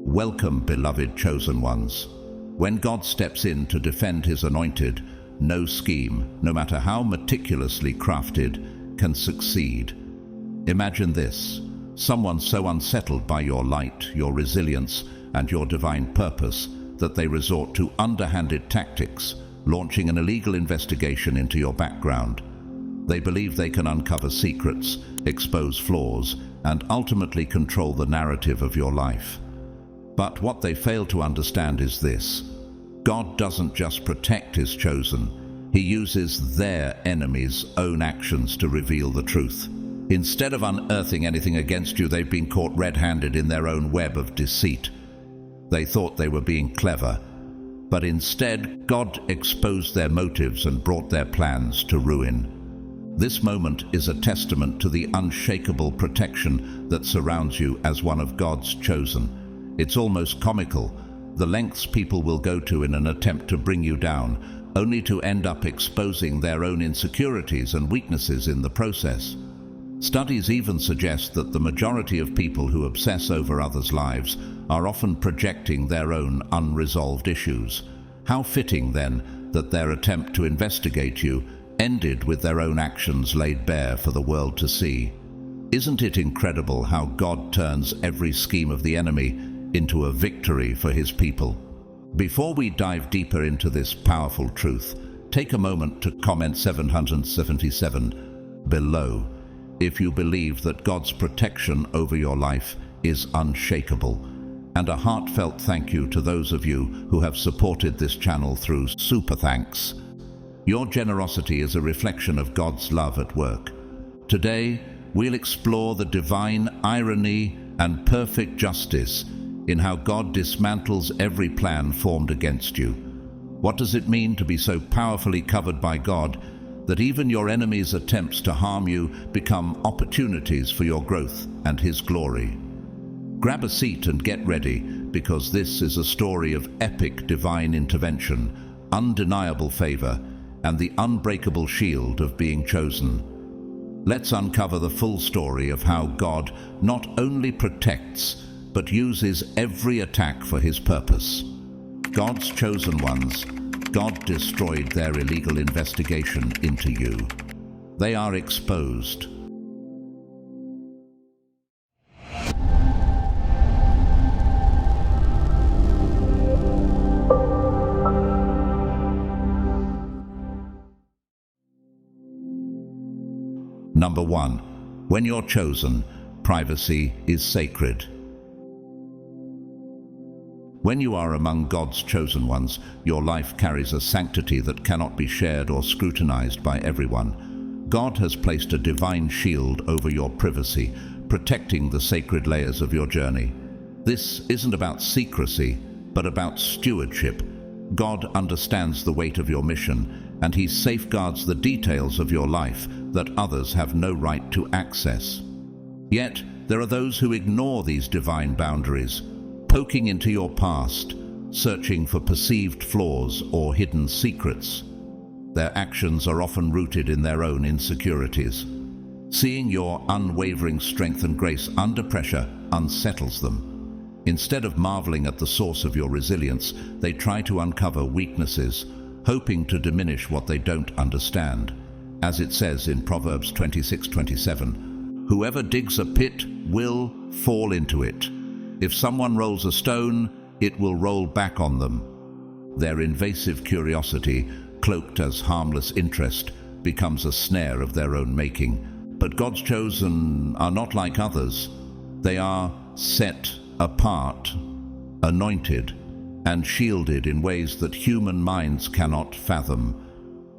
Welcome, beloved chosen ones. When God steps in to defend his anointed, no scheme, no matter how meticulously crafted, can succeed. Imagine this: someone so unsettled by your light, your resilience, and your divine purpose that they resort to underhanded tactics, launching an illegal investigation into your background. They believe they can uncover secrets, expose flaws, and ultimately control the narrative of your life. But what they fail to understand is this: God doesn't just protect his chosen, he uses their enemies' own actions to reveal the truth. Instead of unearthing anything against you, they've been caught red-handed in their own web of deceit. They thought they were being clever, but instead God exposed their motives and brought their plans to ruin. This moment is a testament to the unshakable protection that surrounds you as one of God's chosen. It's almost comical, the lengths people will go to in an attempt to bring you down, only to end up exposing their own insecurities and weaknesses in the process. Studies even suggest that the majority of people who obsess over others' lives are often projecting their own unresolved issues. How fitting, then, that their attempt to investigate you ended with their own actions laid bare for the world to see. Isn't it incredible how God turns every scheme of the enemy into a victory for his people? Before we dive deeper into this powerful truth, take a moment to comment 777 below if you believe that God's protection over your life is unshakable. And a heartfelt thank you to those of you who have supported this channel through Super Thanks. Your generosity is a reflection of God's love at work. Today, we'll explore the divine irony and perfect justice in how God dismantles every plan formed against you. What does it mean to be so powerfully covered by God that even your enemies' attempts to harm you become opportunities for your growth and his glory? Grab a seat and get ready, because this is a story of epic divine intervention, undeniable favor, and the unbreakable shield of being chosen. Let's uncover the full story of how God not only protects, but uses every attack for his purpose. God's chosen ones, God destroyed their illegal investigation into you. They are exposed. Number 1. When you're chosen, privacy is sacred. When you are among God's chosen ones, your life carries a sanctity that cannot be shared or scrutinized by everyone. God has placed a divine shield over your privacy, protecting the sacred layers of your journey. This isn't about secrecy, but about stewardship. God understands the weight of your mission, and he safeguards the details of your life that others have no right to access. Yet, there are those who ignore these divine boundaries, poking into your past, searching for perceived flaws or hidden secrets. Their actions are often rooted in their own insecurities. Seeing your unwavering strength and grace under pressure unsettles them. Instead of marveling at the source of your resilience, they try to uncover weaknesses, hoping to diminish what they don't understand. As it says in Proverbs 26:27, "Whoever digs a pit will fall into it. If someone rolls a stone, it will roll back on them." Their invasive curiosity, cloaked as harmless interest, becomes a snare of their own making. But God's chosen are not like others. They are set apart, anointed, and shielded in ways that human minds cannot fathom.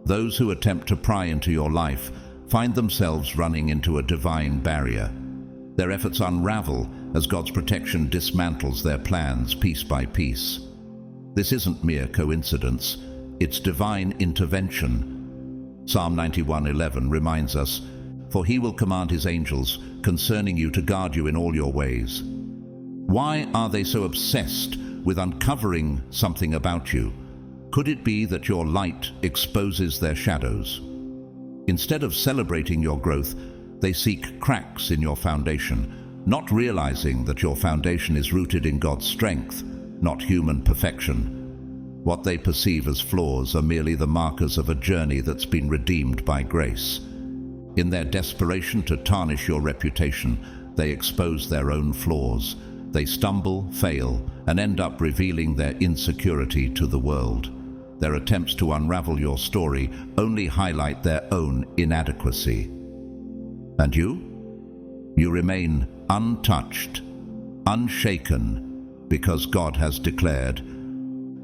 Those who attempt to pry into your life find themselves running into a divine barrier. Their efforts unravel as God's protection dismantles their plans piece by piece. This isn't mere coincidence, it's divine intervention. Psalm 91:11 reminds us, "For he will command his angels concerning you to guard you in all your ways." Why are they so obsessed with uncovering something about you? Could it be that your light exposes their shadows? Instead of celebrating your growth, they seek cracks in your foundation, not realizing that your foundation is rooted in God's strength, not human perfection. What they perceive as flaws are merely the markers of a journey that's been redeemed by grace. In their desperation to tarnish your reputation, they expose their own flaws. They stumble, fail, and end up revealing their insecurity to the world. Their attempts to unravel your story only highlight their own inadequacy. And you? You remain untouched, unshaken, because God has declared,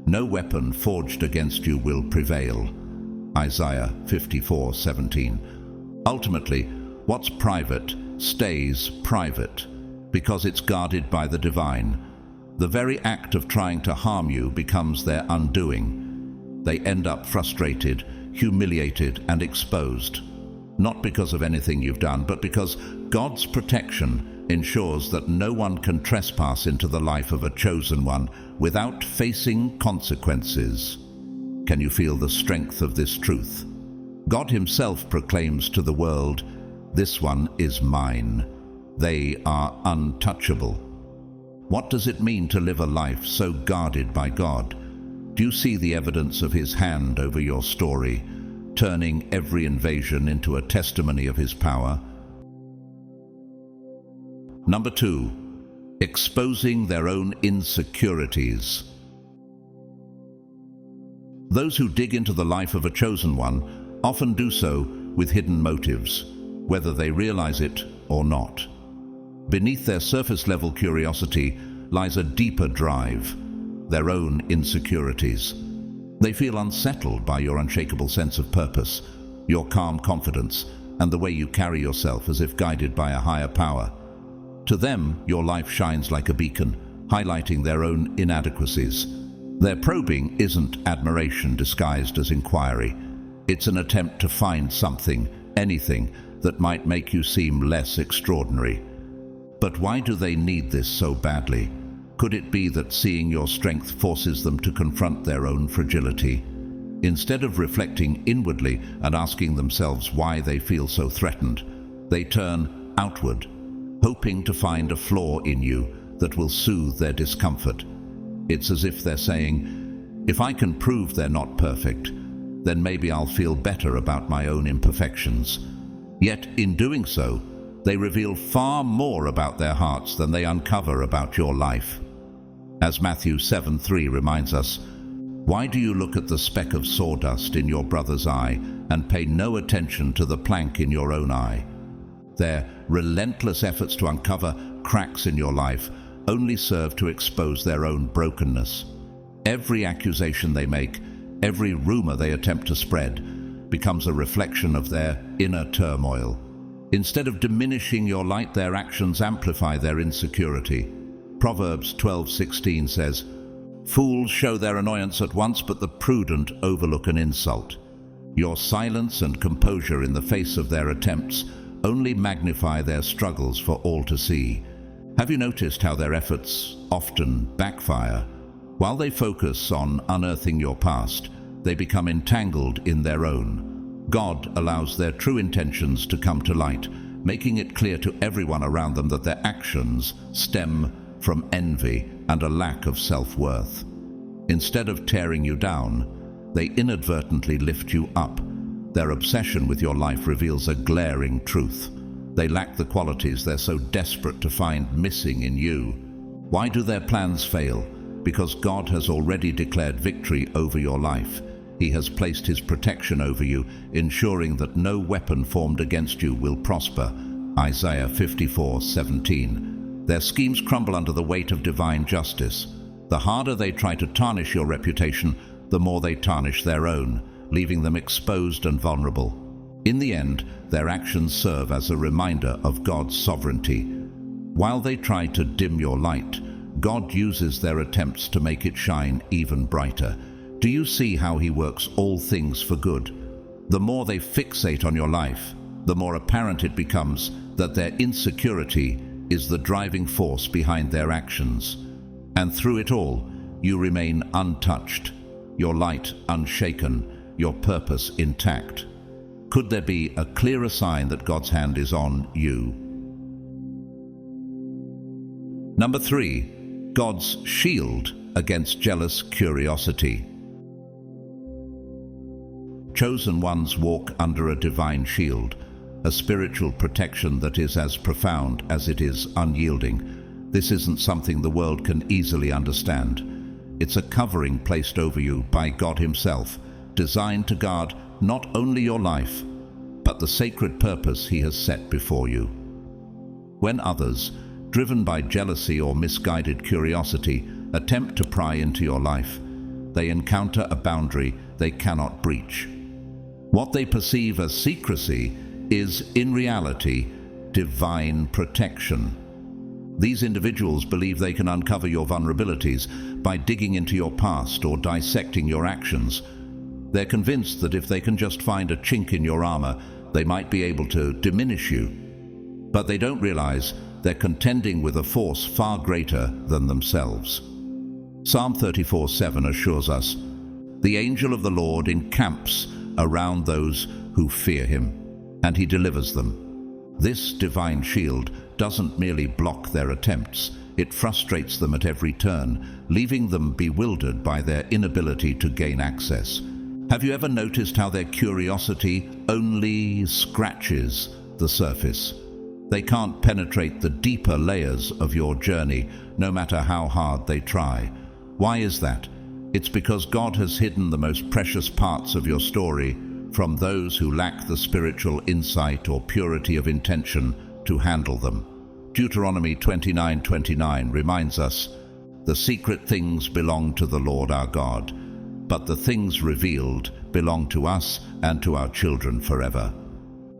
"No weapon forged against you will prevail." Isaiah 54:17. Ultimately, what's private stays private, because it's guarded by the divine. The very act of trying to harm you becomes their undoing. They end up frustrated, humiliated, and exposed, not because of anything you've done, but because God's protection ensures that no one can trespass into the life of a chosen one without facing consequences. Can you feel the strength of this truth? God himself proclaims to the world, "This one is mine. They are untouchable." What does it mean to live a life so guarded by God? Do you see the evidence of his hand over your story, turning every invasion into a testimony of his power? Number 2, exposing their own insecurities. Those who dig into the life of a chosen one often do so with hidden motives, whether they realize it or not. Beneath their surface-level curiosity lies a deeper drive, their own insecurities. They feel unsettled by your unshakable sense of purpose, your calm confidence, and the way you carry yourself as if guided by a higher power. To them, your life shines like a beacon, highlighting their own inadequacies. Their probing isn't admiration disguised as inquiry. It's an attempt to find something, anything, that might make you seem less extraordinary. But why do they need this so badly? Could it be that seeing your strength forces them to confront their own fragility? Instead of reflecting inwardly and asking themselves why they feel so threatened, they turn outward, hoping to find a flaw in you that will soothe their discomfort. It's as if they're saying, "If I can prove they're not perfect, then maybe I'll feel better about my own imperfections." Yet in doing so, they reveal far more about their hearts than they uncover about your life. As Matthew 7:3 reminds us, "Why do you look at the speck of sawdust in your brother's eye and pay no attention to the plank in your own eye?" Their relentless efforts to uncover cracks in your life only serve to expose their own brokenness. Every accusation they make, every rumor they attempt to spread, becomes a reflection of their inner turmoil. Instead of diminishing your light, their actions amplify their insecurity. Proverbs 12:16 says, "Fools show their annoyance at once, but the prudent overlook an insult." Your silence and composure in the face of their attempts only magnify their struggles for all to see. Have you noticed how their efforts often backfire? While they focus on unearthing your past, they become entangled in their own. God allows their true intentions to come to light, making it clear to everyone around them that their actions stem from envy and a lack of self-worth. Instead of tearing you down, they inadvertently lift you up. Their obsession with your life reveals a glaring truth. They lack the qualities they're so desperate to find missing in you. Why do their plans fail? Because God has already declared victory over your life. He has placed his protection over you, ensuring that no weapon formed against you will prosper. Isaiah 54:17. Their schemes crumble under the weight of divine justice. The harder they try to tarnish your reputation, the more they tarnish their own, leaving them exposed and vulnerable. In the end, their actions serve as a reminder of God's sovereignty. While they try to dim your light, God uses their attempts to make it shine even brighter. Do you see how he works all things for good? The more they fixate on your life, the more apparent it becomes that their insecurity is the driving force behind their actions. And through it all, you remain untouched, your light unshaken, your purpose intact. Could there be a clearer sign that God's hand is on you? Number 3, God's shield against jealous curiosity. Chosen ones walk under a divine shield, a spiritual protection that is as profound as it is unyielding. This isn't something the world can easily understand. It's a covering placed over you by God Himself, designed to guard not only your life, but the sacred purpose He has set before you. When others, driven by jealousy or misguided curiosity, attempt to pry into your life, they encounter a boundary they cannot breach. What they perceive as secrecy is, in reality, divine protection. These individuals believe they can uncover your vulnerabilities by digging into your past or dissecting your actions. They're convinced that if they can just find a chink in your armor, they might be able to diminish you. But they don't realize they're contending with a force far greater than themselves. Psalm 34:7 assures us, "The angel of the Lord encamps around those who fear Him, and He delivers them." This divine shield doesn't merely block their attempts, it frustrates them at every turn, leaving them bewildered by their inability to gain access. Have you ever noticed how their curiosity only scratches the surface? They can't penetrate the deeper layers of your journey, no matter how hard they try. Why is that? It's because God has hidden the most precious parts of your story from those who lack the spiritual insight or purity of intention to handle them. Deuteronomy 29:29 reminds us, "The secret things belong to the Lord our God, but the things revealed belong to us and to our children forever."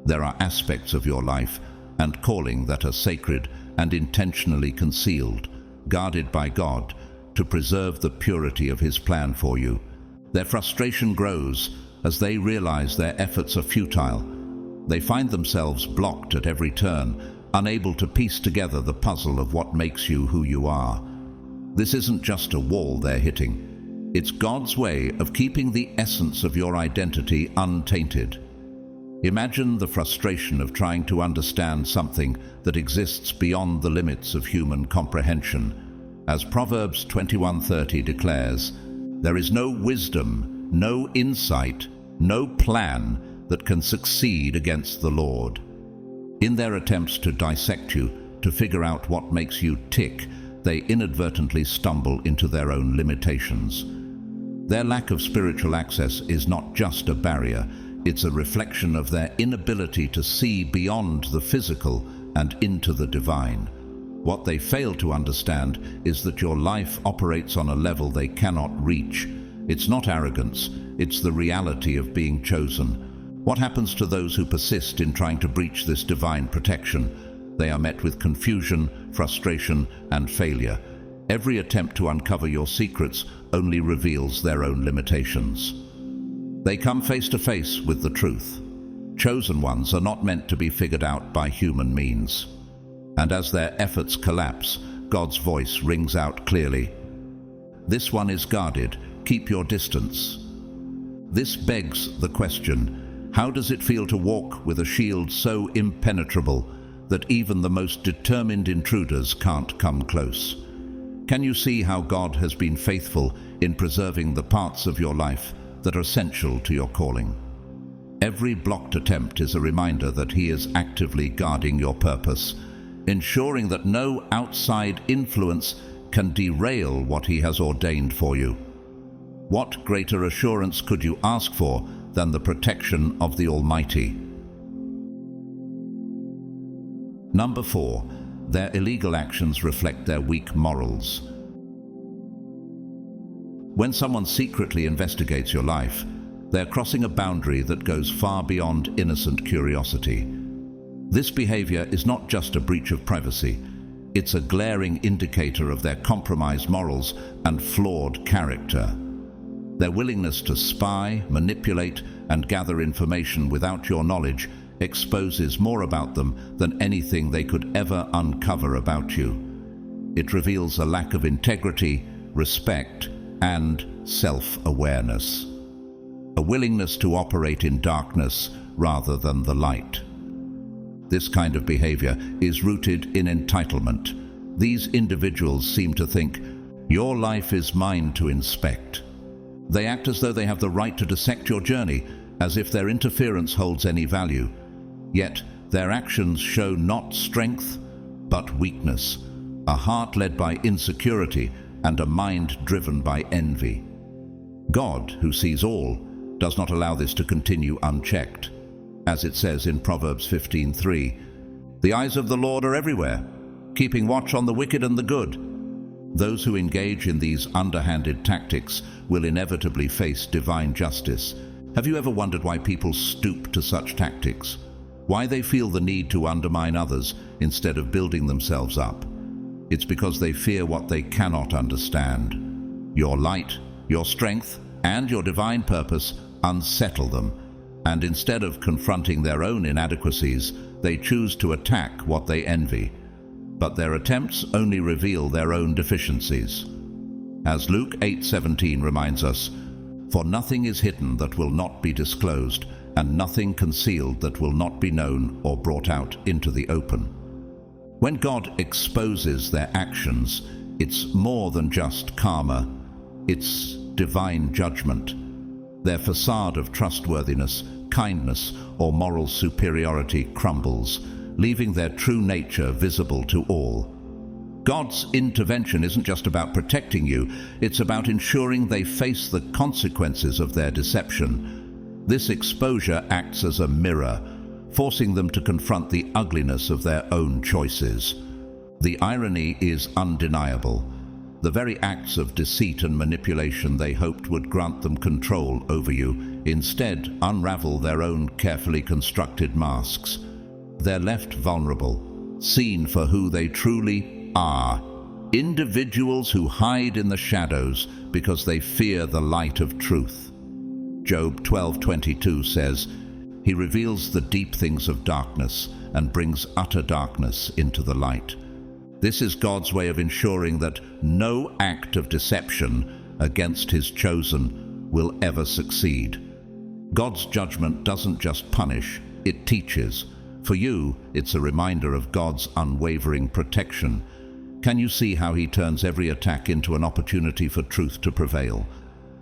There are aspects of your life and calling that are sacred and intentionally concealed, guarded by God to preserve the purity of His plan for you. Their frustration grows as they realize their efforts are futile. They find themselves blocked at every turn, unable to piece together the puzzle of what makes you who you are. This isn't just a wall they're hitting. It's God's way of keeping the essence of your identity untainted. Imagine the frustration of trying to understand something that exists beyond the limits of human comprehension. As Proverbs 21:30 declares, "There is no wisdom, no insight, no plan that can succeed against the Lord." In their attempts to dissect you, to figure out what makes you tick, they inadvertently stumble into their own limitations. Their lack of spiritual access is not just a barrier, it's a reflection of their inability to see beyond the physical and into the divine. What they fail to understand is that your life operates on a level they cannot reach. It's not arrogance, it's the reality of being chosen. What happens to those who persist in trying to breach this divine protection? They are met with confusion, frustration, and failure. Every attempt to uncover your secrets only reveals their own limitations. They come face to face with the truth. Chosen ones are not meant to be figured out by human means. And as their efforts collapse, God's voice rings out clearly. "This one is guarded. Keep your distance." This begs the question, how does it feel to walk with a shield so impenetrable that even the most determined intruders can't come close? Can you see how God has been faithful in preserving the parts of your life that are essential to your calling? Every blocked attempt is a reminder that He is actively guarding your purpose, ensuring that no outside influence can derail what He has ordained for you. What greater assurance could you ask for than the protection of the Almighty? Number 4, their illegal actions reflect their weak morals. When someone secretly investigates your life, they're crossing a boundary that goes far beyond innocent curiosity. This behavior is not just a breach of privacy, it's a glaring indicator of their compromised morals and flawed character. Their willingness to spy, manipulate, and gather information without your knowledge exposes more about them than anything they could ever uncover about you. It reveals a lack of integrity, respect, and self-awareness. A willingness to operate in darkness rather than the light. This kind of behavior is rooted in entitlement. These individuals seem to think, "Your life is mine to inspect." They act as though they have the right to dissect your journey, as if their interference holds any value. Yet their actions show not strength, but weakness, a heart led by insecurity and a mind driven by envy. God, who sees all, does not allow this to continue unchecked. As it says in Proverbs 15:3, "The eyes of the Lord are everywhere, keeping watch on the wicked and the good." Those who engage in these underhanded tactics will inevitably face divine justice. Have you ever wondered why people stoop to such tactics? Why they feel the need to undermine others instead of building themselves up? It's because they fear what they cannot understand. Your light, your strength, and your divine purpose unsettle them, and instead of confronting their own inadequacies, they choose to attack what they envy. But their attempts only reveal their own deficiencies. As Luke 8:17 reminds us, "For nothing is hidden that will not be disclosed, and nothing concealed that will not be known or brought out into the open." When God exposes their actions, it's more than just karma, it's divine judgment. Their facade of trustworthiness, kindness, or moral superiority crumbles, leaving their true nature visible to all. God's intervention isn't just about protecting you, it's about ensuring they face the consequences of their deception. This exposure acts as a mirror, forcing them to confront the ugliness of their own choices. The irony is undeniable. The very acts of deceit and manipulation they hoped would grant them control over you instead unravel their own carefully constructed masks. They're left vulnerable, seen for who they truly are. Individuals who hide in the shadows because they fear the light of truth. Job 12:22 says, "He reveals the deep things of darkness and brings utter darkness into the light." This is God's way of ensuring that no act of deception against His chosen will ever succeed. God's judgment doesn't just punish, it teaches. For you, it's a reminder of God's unwavering protection. Can you see how He turns every attack into an opportunity for truth to prevail?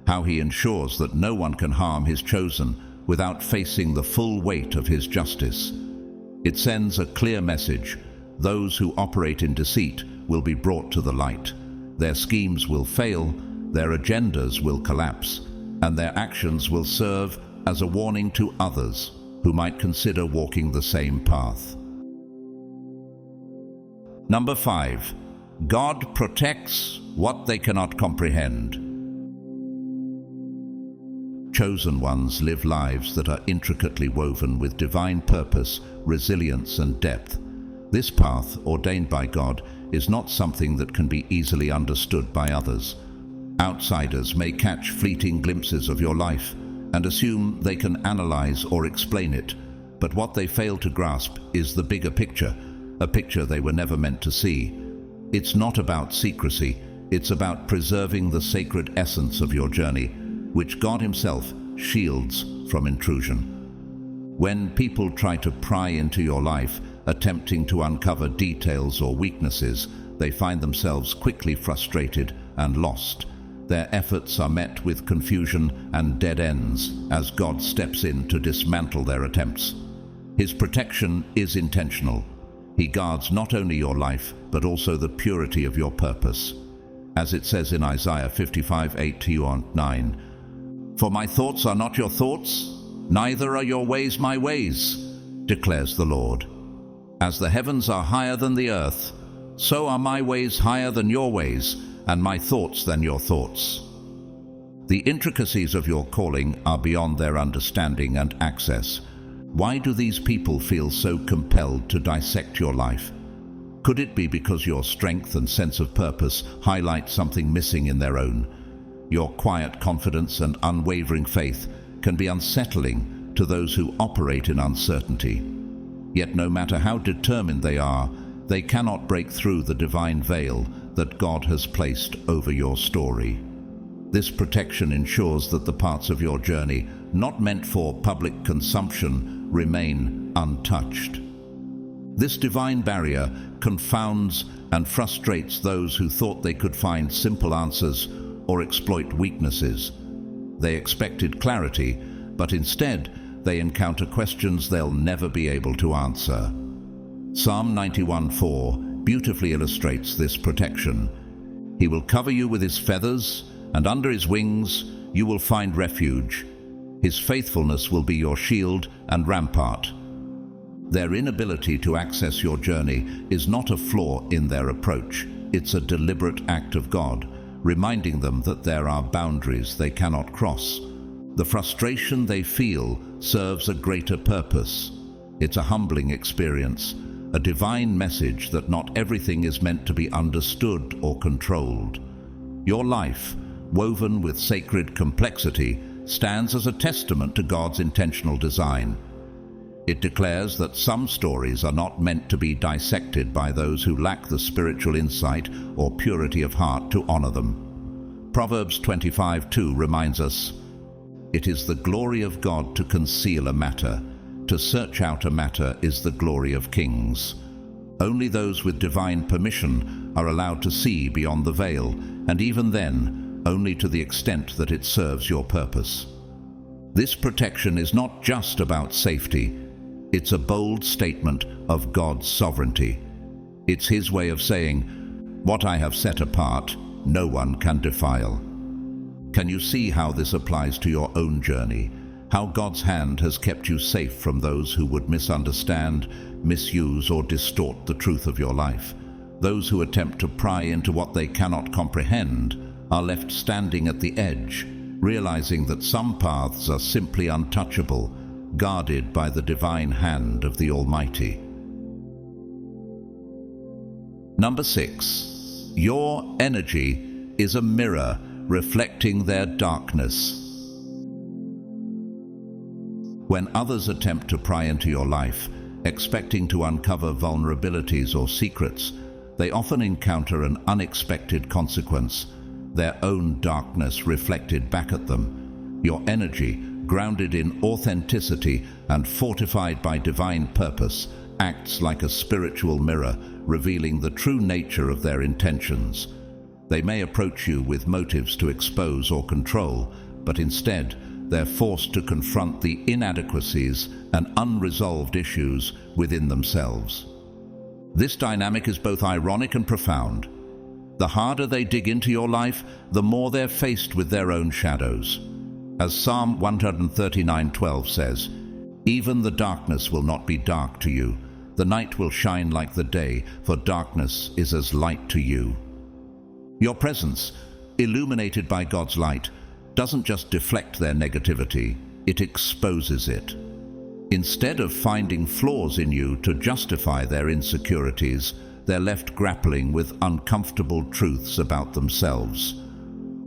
How He ensures that no one can harm His chosen without facing the full weight of His justice? It sends a clear message. Those who operate in deceit will be brought to the light. Their schemes will fail, their agendas will collapse, and their actions will serve as a warning to others who might consider walking the same path. Number 5. God protects what they cannot comprehend. Chosen ones live lives that are intricately woven with divine purpose, resilience, and depth. This path, ordained by God, is not something that can be easily understood by others. Outsiders may catch fleeting glimpses of your life and assume they can analyze or explain it, but what they fail to grasp is the bigger picture, a picture they were never meant to see. It's not about secrecy, it's about preserving the sacred essence of your journey, which God Himself shields from intrusion. When people try to pry into your life, attempting to uncover details or weaknesses, they find themselves quickly frustrated and lost. Their efforts are met with confusion and dead ends as God steps in to dismantle their attempts. His protection is intentional. He guards not only your life, but also the purity of your purpose. As it says in Isaiah 55:8-9, "For my thoughts are not your thoughts, neither are your ways my ways, declares the Lord. As the heavens are higher than the earth, so are my ways higher than your ways, and my thoughts than your thoughts." The intricacies of your calling are beyond their understanding and access. Why do these people feel so compelled to dissect your life? Could it be because your strength and sense of purpose highlight something missing in their own? Your quiet confidence and unwavering faith can be unsettling to those who operate in uncertainty. Yet no matter how determined they are, they cannot break through the divine veil that God has placed over your story. This protection ensures that the parts of your journey not meant for public consumption remain untouched. This divine barrier confounds and frustrates those who thought they could find simple answers or exploit weaknesses. They expected clarity, but instead they encounter questions they'll never be able to answer. Psalm 91:4 beautifully illustrates this protection. He will cover you with his feathers, and under his wings you will find refuge. His faithfulness will be your shield and rampart. Their inability to access your journey is not a flaw in their approach. It's a deliberate act of God, reminding them that there are boundaries they cannot cross. The frustration they feel serves a greater purpose. It's a humbling experience, a divine message that not everything is meant to be understood or controlled. Your life, woven with sacred complexity, stands as a testament to God's intentional design. It declares that some stories are not meant to be dissected by those who lack the spiritual insight or purity of heart to honor them. Proverbs 25:2 reminds us, "It is the glory of God to conceal a matter. To search out a matter is the glory of kings." Only those with divine permission are allowed to see beyond the veil, and even then, only to the extent that it serves your purpose. This protection is not just about safety. It's a bold statement of God's sovereignty. It's his way of saying, "What I have set apart, no one can defile." Can you see how this applies to your own journey? How God's hand has kept you safe from those who would misunderstand, misuse, or distort the truth of your life? Those who attempt to pry into what they cannot comprehend are left standing at the edge, realizing that some paths are simply untouchable, guarded by the divine hand of the Almighty. Number 6. Your energy is a mirror reflecting their darkness. When others attempt to pry into your life, expecting to uncover vulnerabilities or secrets, they often encounter an unexpected consequence, their own darkness reflected back at them. Your energy, grounded in authenticity and fortified by divine purpose, acts like a spiritual mirror, revealing the true nature of their intentions. They may approach you with motives to expose or control, but instead, they're forced to confront the inadequacies and unresolved issues within themselves. This dynamic is both ironic and profound. The harder they dig into your life, the more they're faced with their own shadows. As Psalm 139:12 says, "Even the darkness will not be dark to you. The night will shine like the day, for darkness is as light to you." Your presence, illuminated by God's light, doesn't just deflect their negativity, it exposes it. Instead of finding flaws in you to justify their insecurities, they're left grappling with uncomfortable truths about themselves.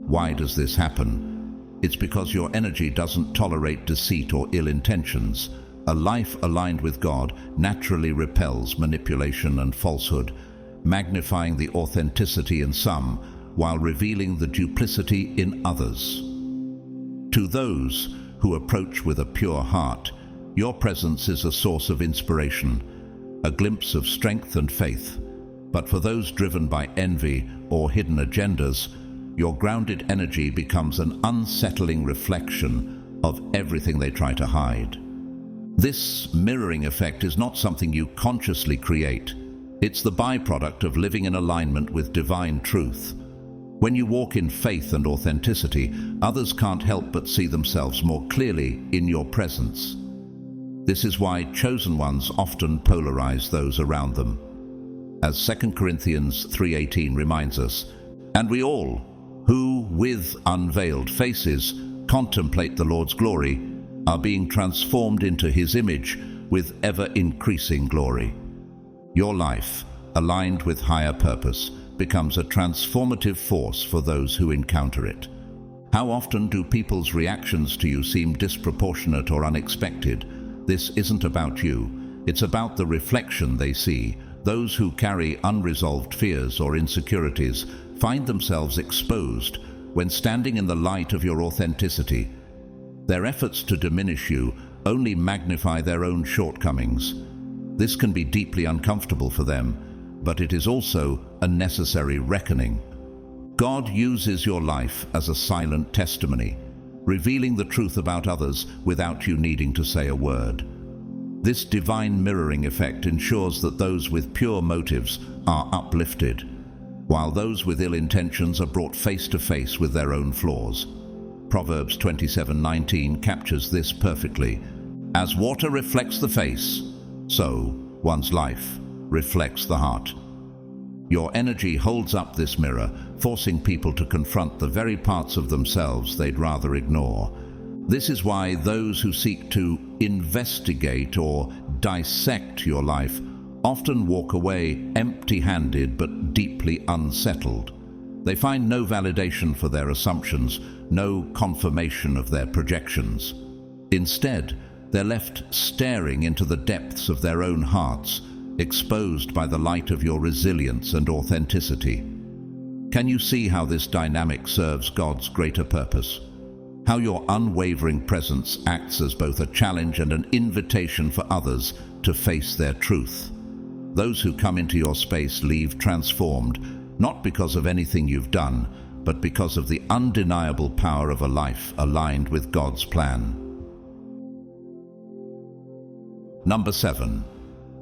Why does this happen? It's because your energy doesn't tolerate deceit or ill intentions. A life aligned with God naturally repels manipulation and falsehood, magnifying the authenticity in some while revealing the duplicity in others. To those who approach with a pure heart, your presence is a source of inspiration, a glimpse of strength and faith. But for those driven by envy or hidden agendas, your grounded energy becomes an unsettling reflection of everything they try to hide. This mirroring effect is not something you consciously create. It's the byproduct of living in alignment with divine truth. When you walk in faith and authenticity, others can't help but see themselves more clearly in your presence. This is why chosen ones often polarize those around them. As 2 Corinthians 3:18 reminds us, "And we all, who with unveiled faces contemplate the Lord's glory, are being transformed into his image with ever-increasing glory." Your life, aligned with higher purpose, becomes a transformative force for those who encounter it. How often do people's reactions to you seem disproportionate or unexpected? This isn't about you. It's about the reflection they see. Those who carry unresolved fears or insecurities find themselves exposed when standing in the light of your authenticity. Their efforts to diminish you only magnify their own shortcomings. This can be deeply uncomfortable for them, but it is also a necessary reckoning. God uses your life as a silent testimony, revealing the truth about others without you needing to say a word. This divine mirroring effect ensures that those with pure motives are uplifted, while those with ill intentions are brought face to face with their own flaws. Proverbs 27:19 captures this perfectly. As water reflects the face, so one's life reflects the heart. Your energy holds up this mirror, forcing people to confront the very parts of themselves they'd rather ignore. This is why those who seek to investigate or dissect your life often walk away empty-handed but deeply unsettled. They find no validation for their assumptions, no confirmation of their projections. Instead, they're left staring into the depths of their own hearts, exposed by the light of your resilience and authenticity. Can you see how this dynamic serves God's greater purpose? How your unwavering presence acts as both a challenge and an invitation for others to face their truth. Those who come into your space leave transformed, not because of anything you've done, but because of the undeniable power of a life aligned with God's plan. Number 7.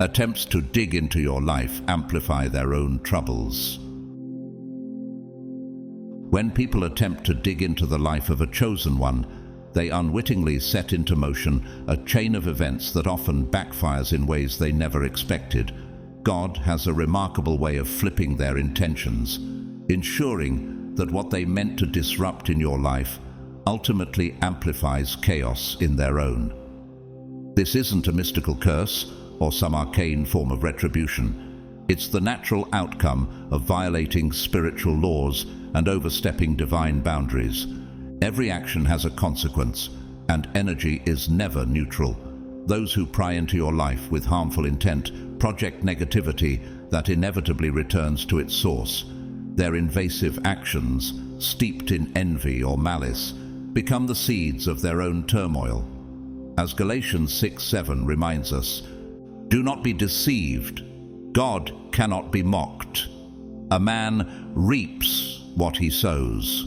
Attempts to dig into your life amplify their own troubles. When people attempt to dig into the life of a chosen one, they unwittingly set into motion a chain of events that often backfires in ways they never expected. God has a remarkable way of flipping their intentions, ensuring that what they meant to disrupt in your life ultimately amplifies chaos in their own. This isn't a mystical curse or some arcane form of retribution. It's the natural outcome of violating spiritual laws and overstepping divine boundaries. Every action has a consequence, and energy is never neutral. Those who pry into your life with harmful intent project negativity that inevitably returns to its source. Their invasive actions, steeped in envy or malice, become the seeds of their own turmoil. As Galatians 6:7 reminds us, "Do not be deceived. God cannot be mocked. A man reaps what he sows."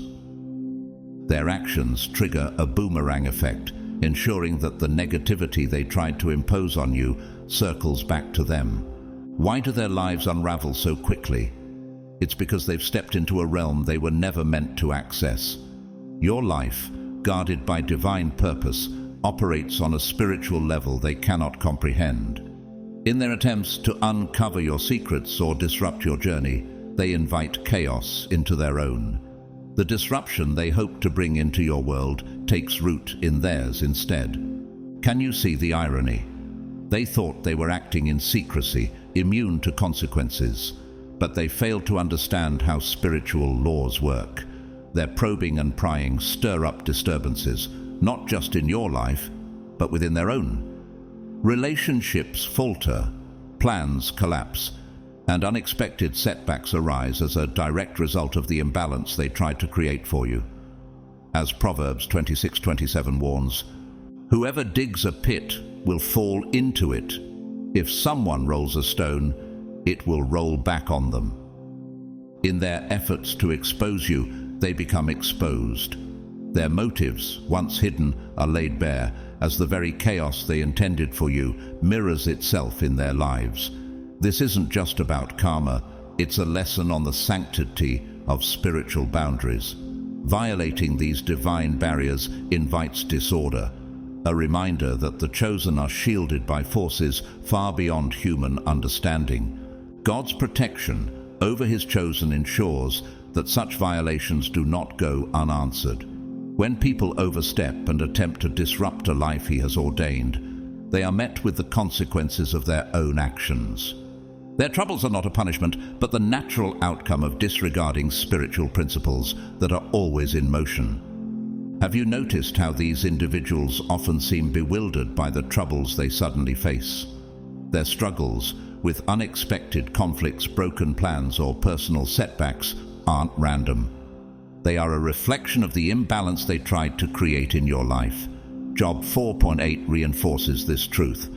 Their actions trigger a boomerang effect, ensuring that the negativity they tried to impose on you circles back to them. Why do their lives unravel so quickly? It's because they've stepped into a realm they were never meant to access. Your life, guarded by divine purpose, operates on a spiritual level they cannot comprehend. In their attempts to uncover your secrets or disrupt your journey, they invite chaos into their own. The disruption they hope to bring into your world takes root in theirs instead. Can you see the irony? They thought they were acting in secrecy, immune to consequences, but they failed to understand how spiritual laws work. Their probing and prying stir up disturbances, not just in your life, but within their own. Relationships falter, plans collapse, and unexpected setbacks arise as a direct result of the imbalance they tried to create for you. As Proverbs 26:27 warns, "Whoever digs a pit will fall into it. If someone rolls a stone, it will roll back on them." In their efforts to expose you, they become exposed. Their motives, once hidden, are laid bare, as the very chaos they intended for you mirrors itself in their lives. This isn't just about karma, it's a lesson on the sanctity of spiritual boundaries. Violating these divine barriers invites disorder, a reminder that the chosen are shielded by forces far beyond human understanding. God's protection over his chosen ensures that such violations do not go unanswered. When people overstep and attempt to disrupt a life he has ordained, they are met with the consequences of their own actions. Their troubles are not a punishment, but the natural outcome of disregarding spiritual principles that are always in motion. Have you noticed how these individuals often seem bewildered by the troubles they suddenly face? Their struggles with unexpected conflicts, broken plans, or personal setbacks aren't random. They are a reflection of the imbalance they tried to create in your life. Job 4.8 reinforces this truth.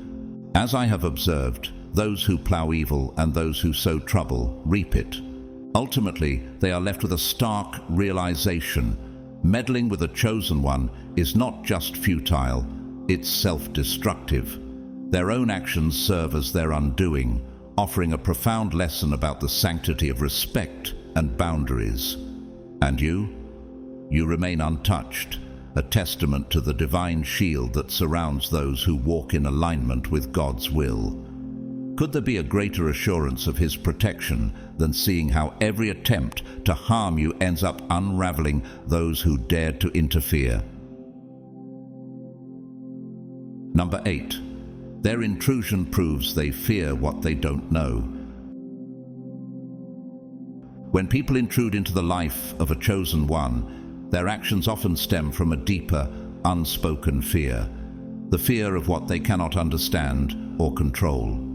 "As I have observed, those who plow evil and those who sow trouble reap it. Ultimately, they are left with a stark realization. Meddling with a chosen one is not just futile, it's self-destructive. Their own actions serve as their undoing, offering a profound lesson about the sanctity of respect and boundaries. And you? You remain untouched, a testament to the divine shield that surrounds those who walk in alignment with God's will. Could there be a greater assurance of His protection than seeing how every attempt to harm you ends up unraveling those who dared to interfere? Number 8. Their intrusion proves they fear what they don't know. When people intrude into the life of a chosen one, their actions often stem from a deeper, unspoken fear, the fear of what they cannot understand or control.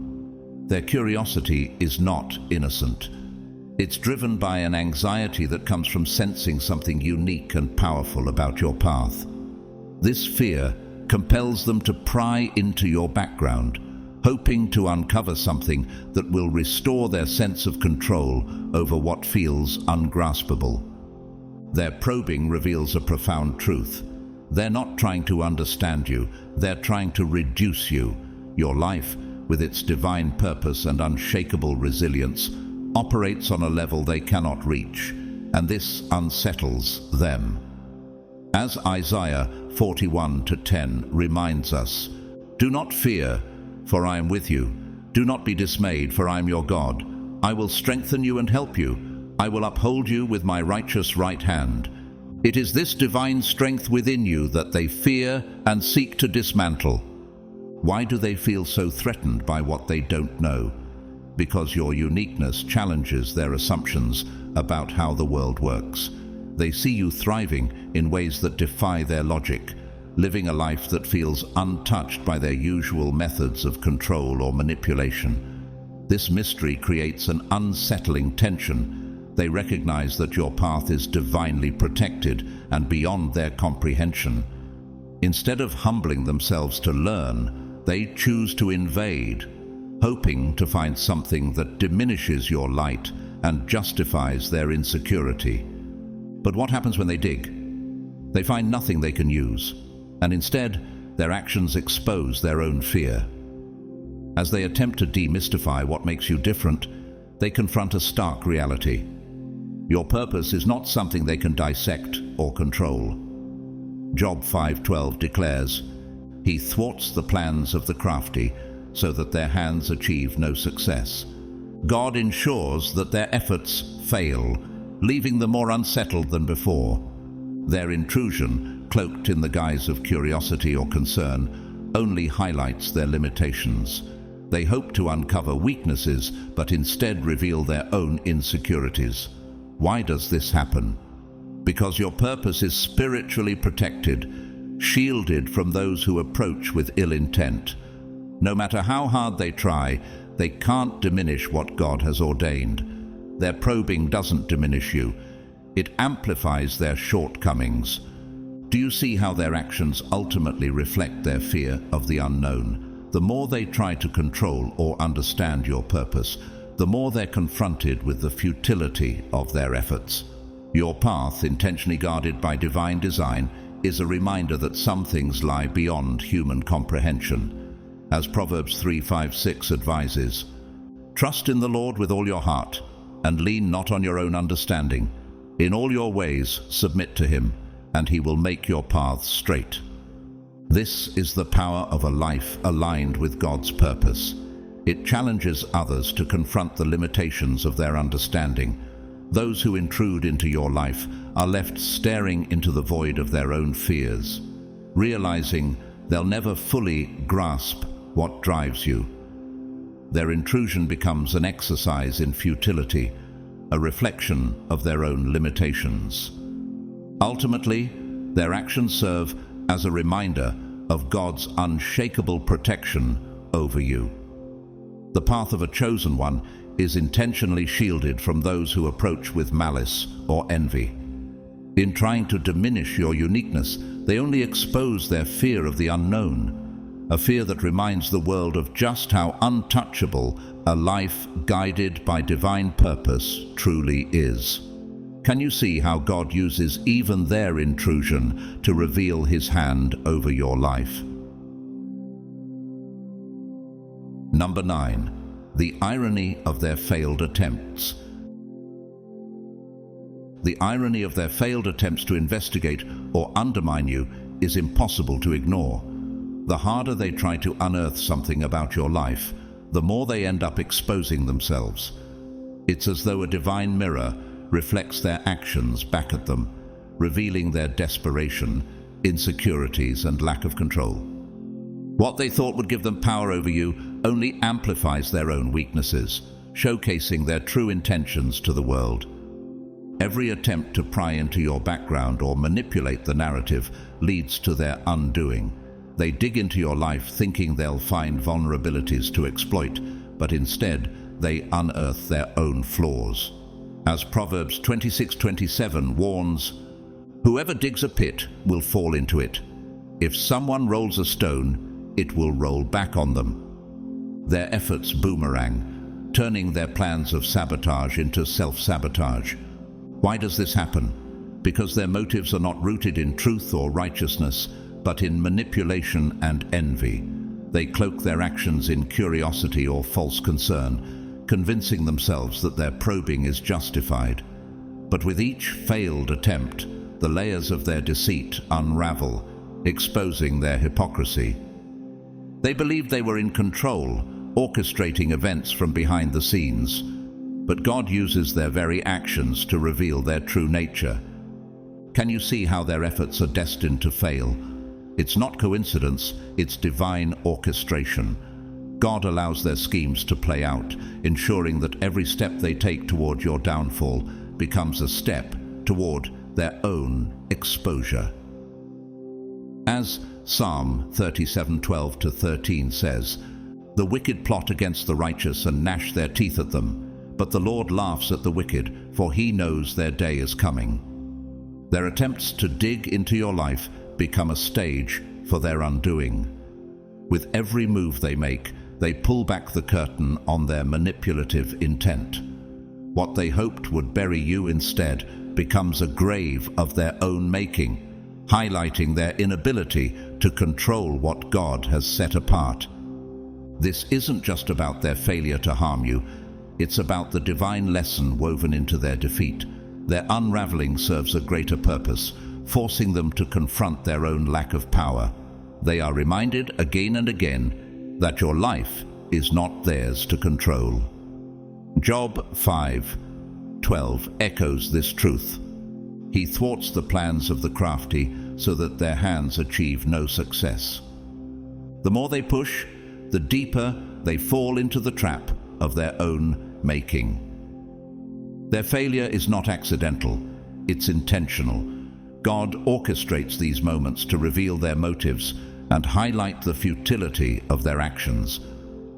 Their curiosity is not innocent. It's driven by an anxiety that comes from sensing something unique and powerful about your path. This fear compels them to pry into your background, hoping to uncover something that will restore their sense of control over what feels ungraspable. Their probing reveals a profound truth. They're not trying to understand you, they're trying to reduce you. Your life, with its divine purpose and unshakable resilience, operates on a level they cannot reach, and this unsettles them. As Isaiah 41:10 reminds us, "Do not fear, for I am with you. Do not be dismayed, for I am your God. I will strengthen you and help you. I will uphold you with my righteous right hand." It is this divine strength within you that they fear and seek to dismantle. Why do they feel so threatened by what they don't know? Because your uniqueness challenges their assumptions about how the world works. They see you thriving in ways that defy their logic, living a life that feels untouched by their usual methods of control or manipulation. This mystery creates an unsettling tension. They recognize that your path is divinely protected and beyond their comprehension. Instead of humbling themselves to learn, they choose to invade, hoping to find something that diminishes your light and justifies their insecurity. But what happens when they dig? They find nothing they can use, and instead, their actions expose their own fear. As they attempt to demystify what makes you different, they confront a stark reality. Your purpose is not something they can dissect or control. Job 5:12 declares, "He thwarts the plans of the crafty, so that their hands achieve no success." God ensures that their efforts fail, leaving them more unsettled than before. Their intrusion, cloaked in the guise of curiosity or concern, only highlights their limitations. They hope to uncover weaknesses, but instead reveal their own insecurities. Why does this happen? Because your purpose is spiritually protected, shielded from those who approach with ill intent. No matter how hard they try, they can't diminish what God has ordained. Their probing doesn't diminish you. It amplifies their shortcomings. Do you see how their actions ultimately reflect their fear of the unknown? The more they try to control or understand your purpose, the more they're confronted with the futility of their efforts. Your path, intentionally guarded by divine design, is a reminder that some things lie beyond human comprehension. As Proverbs 3:5-6 advises, "Trust in the Lord with all your heart, and lean not on your own understanding. In all your ways submit to Him, and He will make your paths straight." This is the power of a life aligned with God's purpose. It challenges others to confront the limitations of their understanding. Those who intrude into your life are left staring into the void of their own fears, realizing they'll never fully grasp what drives you. Their intrusion becomes an exercise in futility, a reflection of their own limitations. Ultimately, their actions serve as a reminder of God's unshakable protection over you. The path of a chosen one is intentionally shielded from those who approach with malice or envy. In trying to diminish your uniqueness, they only expose their fear of the unknown. a fear that reminds the world of just how untouchable a life guided by divine purpose truly is. Can you see how God uses even their intrusion to reveal His hand over your life? Number 9. The irony of their failed attempts. The irony of their failed attempts to investigate or undermine you is impossible to ignore. The harder they try to unearth something about your life, the more they end up exposing themselves. It's as though a divine mirror reflects their actions back at them, revealing their desperation, insecurities, and lack of control. What they thought would give them power over you only amplifies their own weaknesses, showcasing their true intentions to the world. Every attempt to pry into your background or manipulate the narrative leads to their undoing. They dig into your life thinking they'll find vulnerabilities to exploit, but instead they unearth their own flaws. As Proverbs 26:27 warns, "Whoever digs a pit will fall into it. If someone rolls a stone, it will roll back on them." Their efforts boomerang, turning their plans of sabotage into self-sabotage. Why does this happen? Because their motives are not rooted in truth or righteousness, but in manipulation and envy. They cloak their actions in curiosity or false concern, convincing themselves that their probing is justified. But with each failed attempt, the layers of their deceit unravel, exposing their hypocrisy. They believed they were in control, orchestrating events from behind the scenes. But God uses their very actions to reveal their true nature. Can you see how their efforts are destined to fail? It's not coincidence, it's divine orchestration. God allows their schemes to play out, ensuring that every step they take toward your downfall becomes a step toward their own exposure. As Psalm 37:12-13 says, "The wicked plot against the righteous and gnash their teeth at them, but the Lord laughs at the wicked, for He knows their day is coming." Their attempts to dig into your life become a stage for their undoing. With every move they make, they pull back the curtain on their manipulative intent. What they hoped would bury you instead becomes a grave of their own making, highlighting their inability to control what God has set apart. This isn't just about their failure to harm you, it's about the divine lesson woven into their defeat. Their unraveling serves a greater purpose, forcing them to confront their own lack of power. They are reminded again and again that your life is not theirs to control. Job 5:12 echoes this truth. He thwarts the plans of the crafty so that their hands achieve no success. The more they push, the deeper they fall into the trap of their own making. Their failure is not accidental, it's intentional. God orchestrates these moments to reveal their motives and highlight the futility of their actions.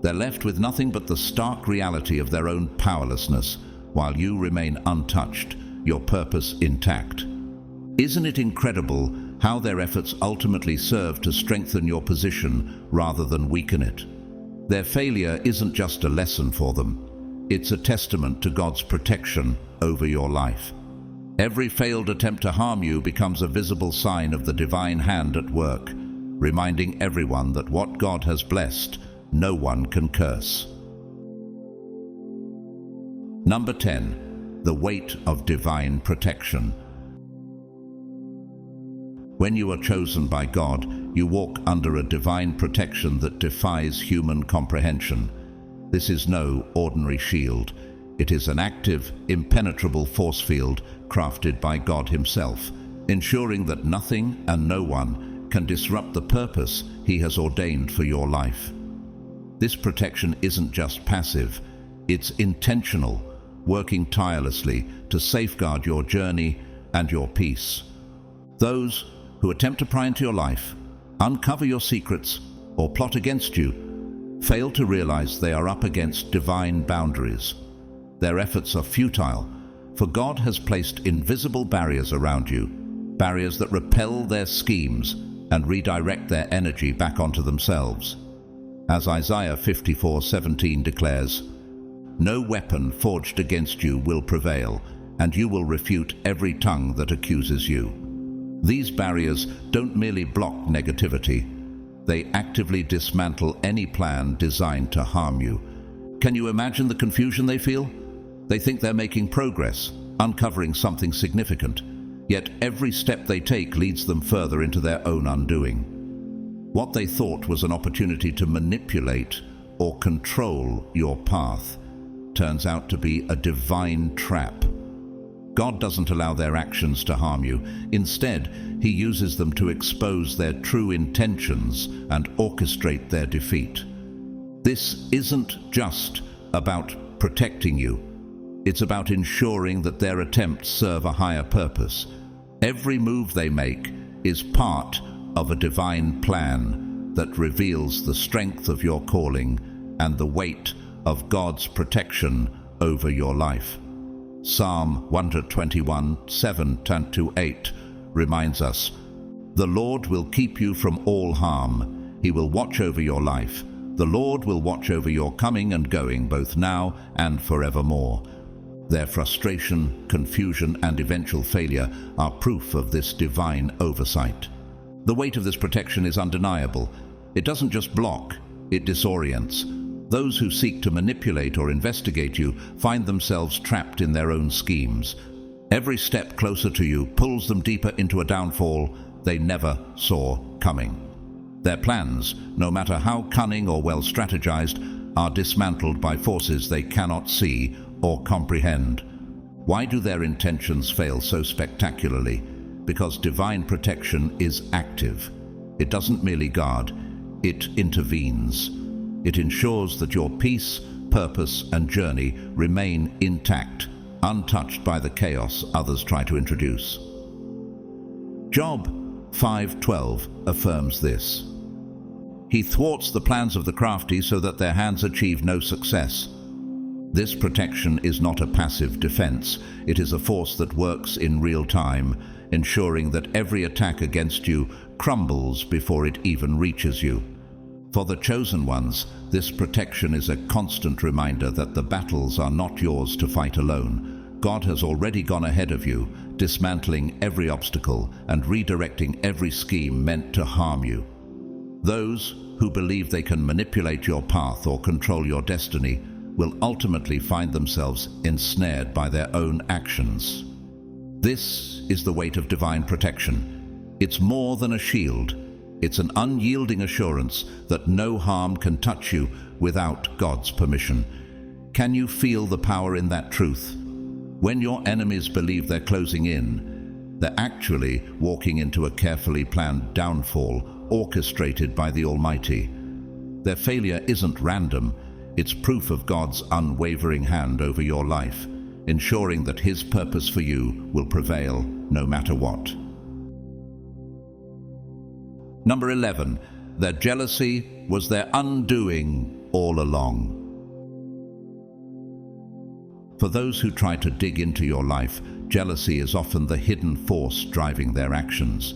They're left with nothing but the stark reality of their own powerlessness, while you remain untouched, your purpose intact. Isn't it incredible how their efforts ultimately serve to strengthen your position rather than weaken it? Their failure isn't just a lesson for them, it's a testament to God's protection over your life. Every failed attempt to harm you becomes a visible sign of the divine hand at work, reminding everyone that what God has blessed, no one can curse. Number 10. The weight of divine protection. When you are chosen by God, you walk under a divine protection that defies human comprehension. This is no ordinary shield. It is an active, impenetrable force field crafted by God Himself, ensuring that nothing and no one can disrupt the purpose He has ordained for your life. This protection isn't just passive, it's intentional, working tirelessly to safeguard your journey and your peace. Those who attempt to pry into your life, uncover your secrets, or plot against you fail to realize they are up against divine boundaries. Their efforts are futile, for God has placed invisible barriers around you, barriers that repel their schemes and redirect their energy back onto themselves. As Isaiah 54:17 declares, "No weapon forged against you will prevail, and you will refute every tongue that accuses you." These barriers don't merely block negativity, they actively dismantle any plan designed to harm you. Can you imagine the confusion they feel? They think they're making progress, uncovering something significant, yet every step they take leads them further into their own undoing. What they thought was an opportunity to manipulate or control your path turns out to be a divine trap. God doesn't allow their actions to harm you. Instead, He uses them to expose their true intentions and orchestrate their defeat. This isn't just about protecting you. It's about ensuring that their attempts serve a higher purpose. Every move they make is part of a divine plan that reveals the strength of your calling and the weight of God's protection over your life. Psalm 121:7-8 reminds us, "The Lord will keep you from all harm. He will watch over your life. The Lord will watch over your coming and going, both now and forevermore." Their frustration, confusion, and eventual failure are proof of this divine oversight. The weight of this protection is undeniable. It doesn't just block, it disorients. Those who seek to manipulate or investigate you find themselves trapped in their own schemes. Every step closer to you pulls them deeper into a downfall they never saw coming. Their plans, no matter how cunning or well strategized, are dismantled by forces they cannot see or comprehend. Why do their intentions fail so spectacularly? Because divine protection is active. It doesn't merely guard, it intervenes. It ensures that your peace, purpose, and journey remain intact, untouched by the chaos others try to introduce. Job 5:12 affirms this. "He thwarts the plans of the crafty so that their hands achieve no success." This protection is not a passive defense. It is a force that works in real time, ensuring that every attack against you crumbles before it even reaches you. For the chosen ones, this protection is a constant reminder that the battles are not yours to fight alone. God has already gone ahead of you, dismantling every obstacle and redirecting every scheme meant to harm you. Those who believe they can manipulate your path or control your destiny will ultimately find themselves ensnared by their own actions. This is the weight of divine protection. It's more than a shield. It's an unyielding assurance that no harm can touch you without God's permission. Can you feel the power in that truth? When your enemies believe they're closing in, they're actually walking into a carefully planned downfall orchestrated by the Almighty. Their failure isn't random. It's proof of God's unwavering hand over your life, ensuring that His purpose for you will prevail no matter what. Number 11, their jealousy was their undoing all along. For those who try to dig into your life, jealousy is often the hidden force driving their actions.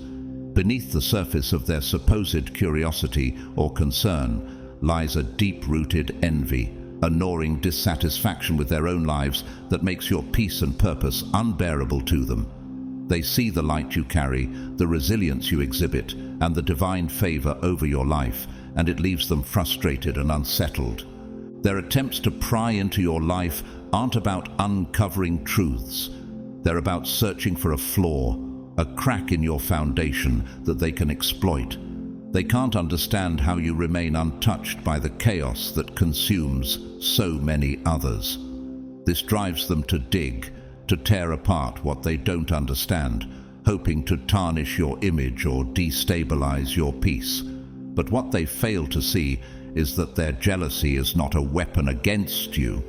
Beneath the surface of their supposed curiosity or concern lies a deep-rooted envy, a gnawing dissatisfaction with their own lives that makes your peace and purpose unbearable to them. They see the light you carry, the resilience you exhibit, and the divine favor over your life, and it leaves them frustrated and unsettled. Their attempts to pry into your life aren't about uncovering truths. They're about searching for a flaw, a crack in your foundation that they can exploit. They can't understand how you remain untouched by the chaos that consumes so many others. This drives them to dig, to tear apart what they don't understand, hoping to tarnish your image or destabilize your peace. But what they fail to see is that their jealousy is not a weapon against you.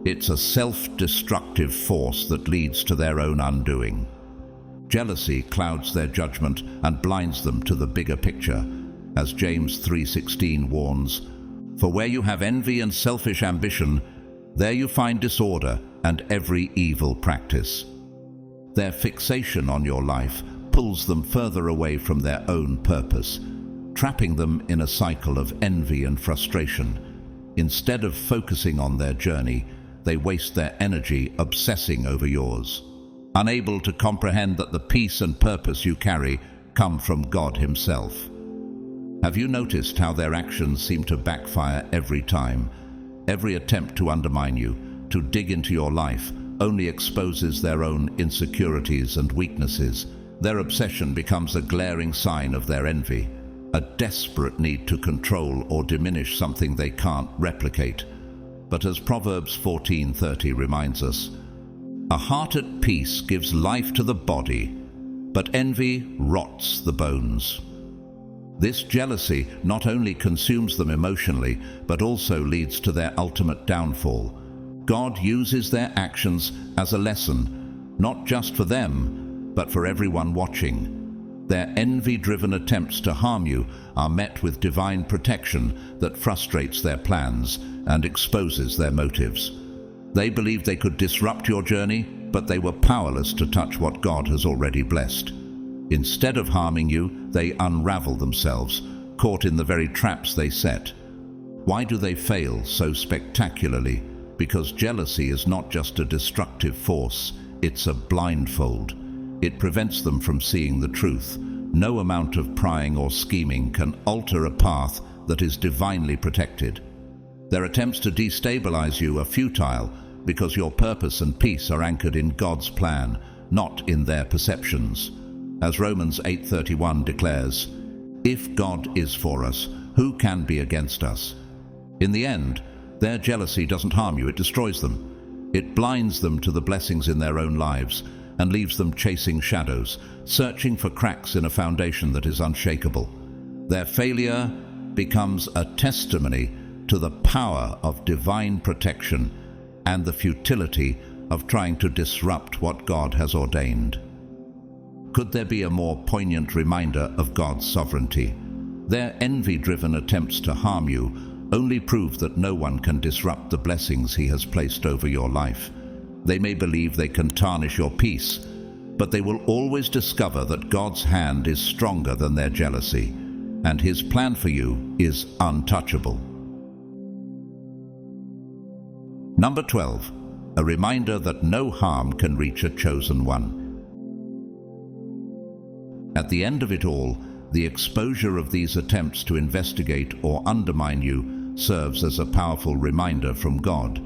It's a self-destructive force that leads to their own undoing. Jealousy clouds their judgment and blinds them to the bigger picture. As James 3:16 warns, "For where you have envy and selfish ambition, there you find disorder and every evil practice." Their fixation on your life pulls them further away from their own purpose, trapping them in a cycle of envy and frustration. Instead of focusing on their journey, they waste their energy obsessing over yours, unable to comprehend that the peace and purpose you carry come from God Himself. Have you noticed how their actions seem to backfire every time? Every attempt to undermine you, to dig into your life, only exposes their own insecurities and weaknesses. Their obsession becomes a glaring sign of their envy, a desperate need to control or diminish something they can't replicate. But as Proverbs 14:30 reminds us, a heart at peace gives life to the body, but envy rots the bones. This jealousy not only consumes them emotionally, but also leads to their ultimate downfall. God uses their actions as a lesson, not just for them, but for everyone watching. Their envy-driven attempts to harm you are met with divine protection that frustrates their plans and exposes their motives. They believed they could disrupt your journey, but they were powerless to touch what God has already blessed. Instead of harming you, they unravel themselves, caught in the very traps they set. Why do they fail so spectacularly? Because jealousy is not just a destructive force, it's a blindfold. It prevents them from seeing the truth. No amount of prying or scheming can alter a path that is divinely protected. Their attempts to destabilize you are futile because your purpose and peace are anchored in God's plan, not in their perceptions. As Romans 8:31 declares, "If God is for us, who can be against us?" In the end, their jealousy doesn't harm you, it destroys them. It blinds them to the blessings in their own lives and leaves them chasing shadows, searching for cracks in a foundation that is unshakable. Their failure becomes a testimony to the power of divine protection and the futility of trying to disrupt what God has ordained. Could there be a more poignant reminder of God's sovereignty? Their envy-driven attempts to harm you only prove that no one can disrupt the blessings He has placed over your life. They may believe they can tarnish your peace, but they will always discover that God's hand is stronger than their jealousy, and His plan for you is untouchable. Number 12, a reminder that no harm can reach a chosen one. At the end of it all, the exposure of these attempts to investigate or undermine you serves as a powerful reminder from God.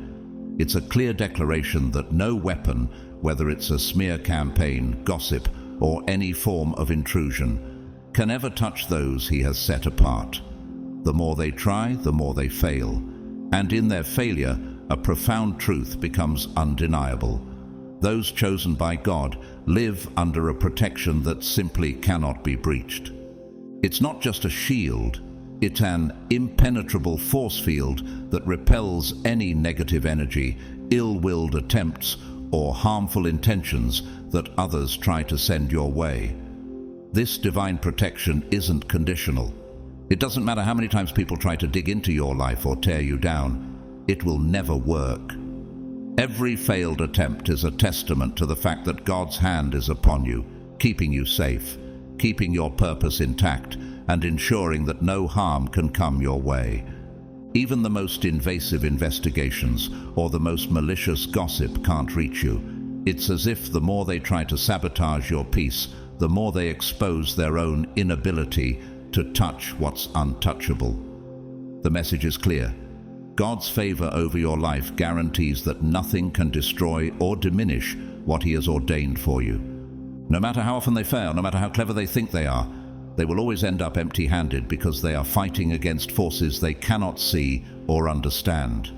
It's a clear declaration that no weapon, whether it's a smear campaign, gossip, or any form of intrusion, can ever touch those He has set apart. The more they try, the more they fail. And in their failure, a profound truth becomes undeniable. Those chosen by God live under a protection that simply cannot be breached. It's not just a shield, it's an impenetrable force field that repels any negative energy, ill-willed attempts, or harmful intentions that others try to send your way. This divine protection isn't conditional. It doesn't matter how many times people try to dig into your life or tear you down, it will never work. Every failed attempt is a testament to the fact that God's hand is upon you, keeping you safe, keeping your purpose intact, and ensuring that no harm can come your way. Even the most invasive investigations or the most malicious gossip can't reach you. It's as if the more they try to sabotage your peace, the more they expose their own inability to touch what's untouchable. The message is clear. God's favor over your life guarantees that nothing can destroy or diminish what He has ordained for you. No matter how often they fail, no matter how clever they think they are, they will always end up empty-handed because they are fighting against forces they cannot see or understand.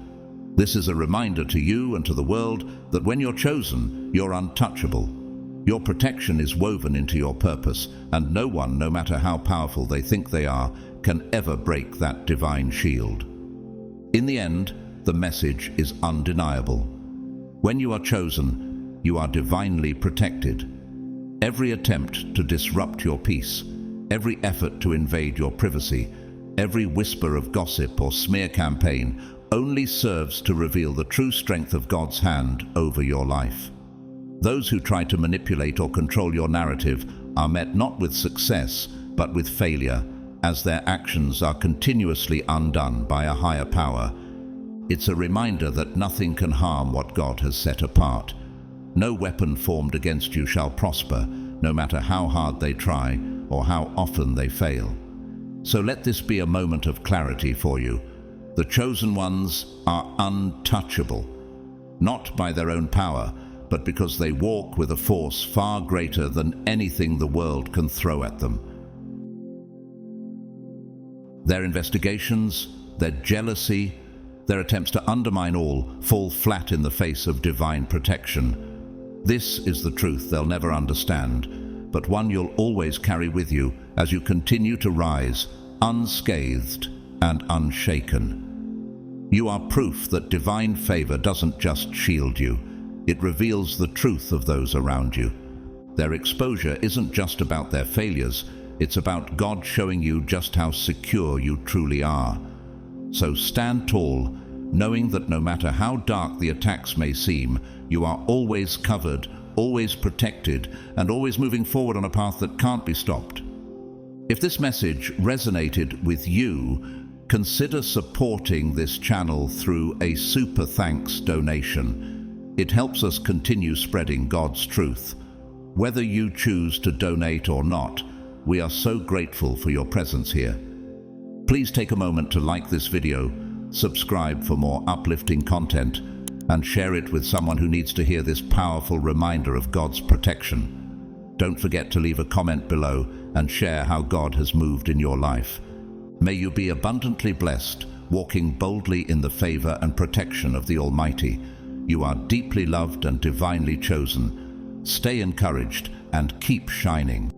This is a reminder to you and to the world that when you're chosen, you're untouchable. Your protection is woven into your purpose, and no one, no matter how powerful they think they are, can ever break that divine shield. In the end, the message is undeniable. When you are chosen, you are divinely protected. Every attempt to disrupt your peace, every effort to invade your privacy, every whisper of gossip or smear campaign only serves to reveal the true strength of God's hand over your life. Those who try to manipulate or control your narrative are met not with success, but with failure, as their actions are continuously undone by a higher power. It's a reminder that nothing can harm what God has set apart. No weapon formed against you shall prosper, no matter how hard they try or how often they fail. So let this be a moment of clarity for you. The chosen ones are untouchable, not by their own power, but because they walk with a force far greater than anything the world can throw at them. Their investigations, their jealousy, their attempts to undermine all fall flat in the face of divine protection. This is the truth they'll never understand, but one you'll always carry with you as you continue to rise, unscathed and unshaken. You are proof that divine favor doesn't just shield you, it reveals the truth of those around you. Their exposure isn't just about their failures, it's about God showing you just how secure you truly are. So stand tall, knowing that no matter how dark the attacks may seem, you are always covered, always protected, and always moving forward on a path that can't be stopped. If this message resonated with you, consider supporting this channel through a super thanks donation. It helps us continue spreading God's truth. Whether you choose to donate or not, we are so grateful for your presence here. Please take a moment to like this video, subscribe for more uplifting content, and share it with someone who needs to hear this powerful reminder of God's protection. Don't forget to leave a comment below and share how God has moved in your life. May you be abundantly blessed, walking boldly in the favor and protection of the Almighty. You are deeply loved and divinely chosen. Stay encouraged and keep shining.